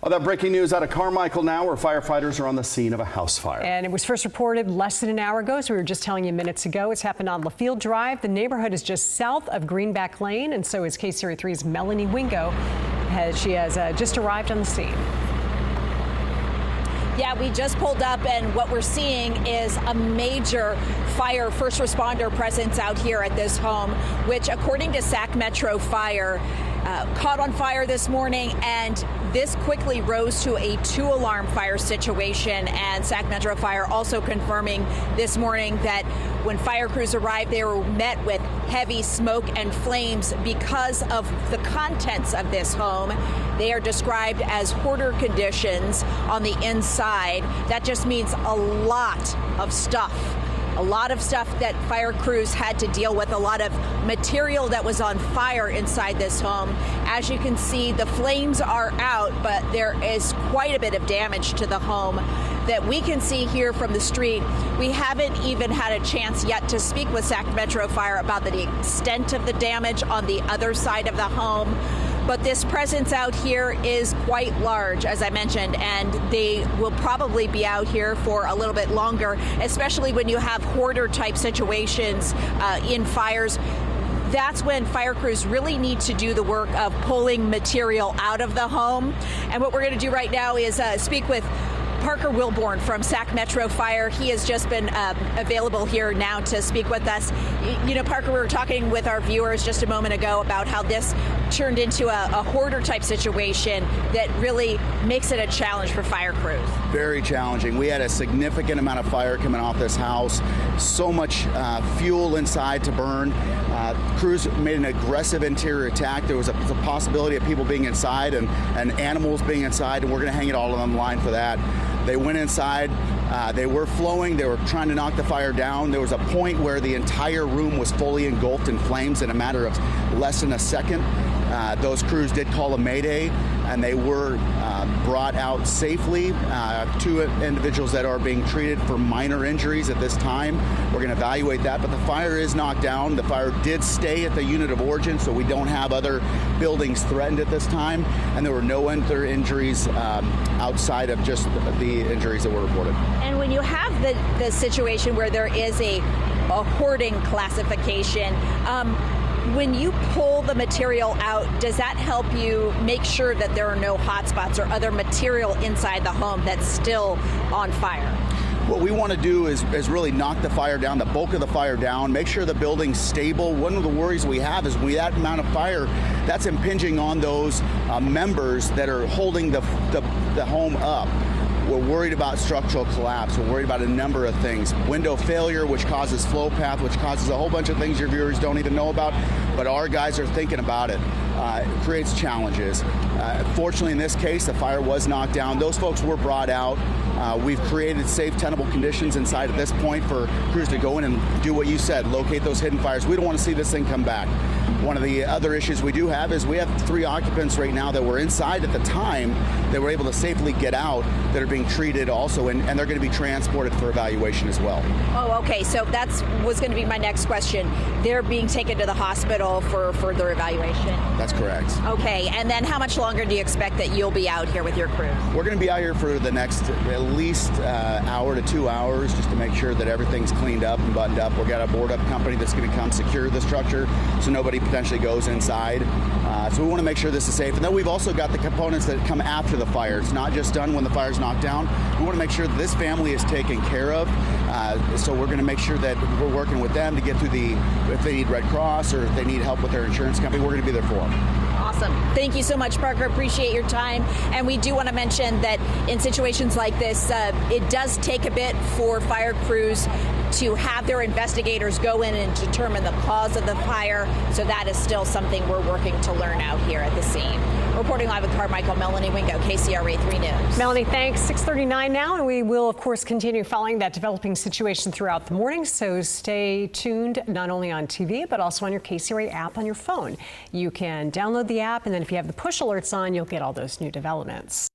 Well, that breaking news out of Carmichael now, where firefighters are on the scene of a house fire. And it was first reported less than an hour ago, so we were just telling you minutes ago. It's happened on LaField Drive. The neighborhood is just south of Greenback Lane, and so is KCRA3's Melanie Wingo. She has just arrived on the scene. Yeah, we just pulled up, and what we're seeing is a major fire first responder presence out here at this home, which, according to Sac Metro Fire, caught on fire this morning, and this quickly rose to a 2-alarm fire situation. And Sac Metro Fire also confirming this morning that when fire crews arrived, they were met with heavy smoke and flames because of the contents of this home. They are described as hoarder conditions on the inside. That just means a lot of stuff. A lot of stuff that fire crews had to deal with, a lot of material that was on fire inside this home. As you can see, the flames are out, but there is quite a bit of damage to the home that we can see here from the street. We haven't even had a chance yet to speak with Sac Metro Fire about the extent of the damage on the other side of the home. But this presence out here is quite large, as I mentioned, and they will probably be out here for a little bit longer, especially when you have hoarder type situations in fires. That's when fire crews really need to do the work of pulling material out of the home. And what we're going to do right now is speak with Parker Wilborn from Sac Metro Fire. He has just been available here now to speak with us. You know, Parker, we were talking with our viewers just a moment ago about how this turned into a hoarder type situation that really makes it a challenge for fire crews. Very challenging. We had a significant amount of fire coming off this house, so much fuel inside to burn. Crews made an aggressive interior attack. There was a possibility of people being inside and animals being inside, and we're going to hang it all on the line for that. They went inside, they were flowing, they were trying to knock the fire down. There was a point where the entire room was fully engulfed in flames in a matter of less than a second. Those crews did call a mayday, and they were brought out safely. 2 individuals that are being treated for minor injuries at this time. We're going to evaluate that, but the fire is knocked down. The fire did stay at the unit of origin, so we don't have other buildings threatened at this time, and there were no other injuries outside of just the injuries that were reported. And when you have the situation where there is a hoarding classification, when you pull the material out, does that help you make sure that there are no hot spots or other material inside the home that's still on fire? What we want to do is really knock the fire down, the bulk of the fire down, make sure the building's stable. One of the worries we have is with that amount of fire, that's impinging on those members that are holding the home up. We're worried about structural collapse. We're worried about a number of things. Window failure, which causes flow path, which causes a whole bunch of things your viewers don't even know about, but our guys are thinking about it. It creates challenges. Fortunately, in this case, the fire was knocked down. Those folks were brought out. We've created safe, tenable conditions inside at this point for crews to go in and do what you said, locate those hidden fires. We don't want to see this thing come back. One of the other issues we do have is we have 3 occupants right now that were inside at the time that were able to safely get out that are being treated also, and they're going to be transported for evaluation as well. Oh, okay. So that was going to be my next question. They're being taken to the hospital for further evaluation? That's correct. Okay. And then how much longer do you expect that you'll be out here with your crew? We're going to be out here for the next at least hour to 2 hours just to make sure that everything's cleaned up and buttoned up. We've got a board up company that's going to come secure the structure so nobody potentially goes inside. So we want to make sure this is safe. And then we've also got the components that come after the fire. It's not just done when the fire's knocked down. We want to make sure that this family is taken care of. So we're going to make sure that we're working with them to get through if they need Red Cross or if they need help with their insurance company, we're going to be there for them. Awesome. Thank you so much, Parker. Appreciate your time. And we do want to mention that in situations like this, it does take a bit for fire crews to have their investigators go in and determine the cause of the fire. So that is still something we're working to learn out here at the scene. Reporting live with Carmichael, Melanie Wingo, KCRA 3 News. Melanie, thanks. 6:39 now, and we will, of course, continue following that developing situation throughout the morning. So stay tuned not only on TV, but also on your KCRA app on your phone. You can download the app, and then if you have the push alerts on, you'll get all those new developments.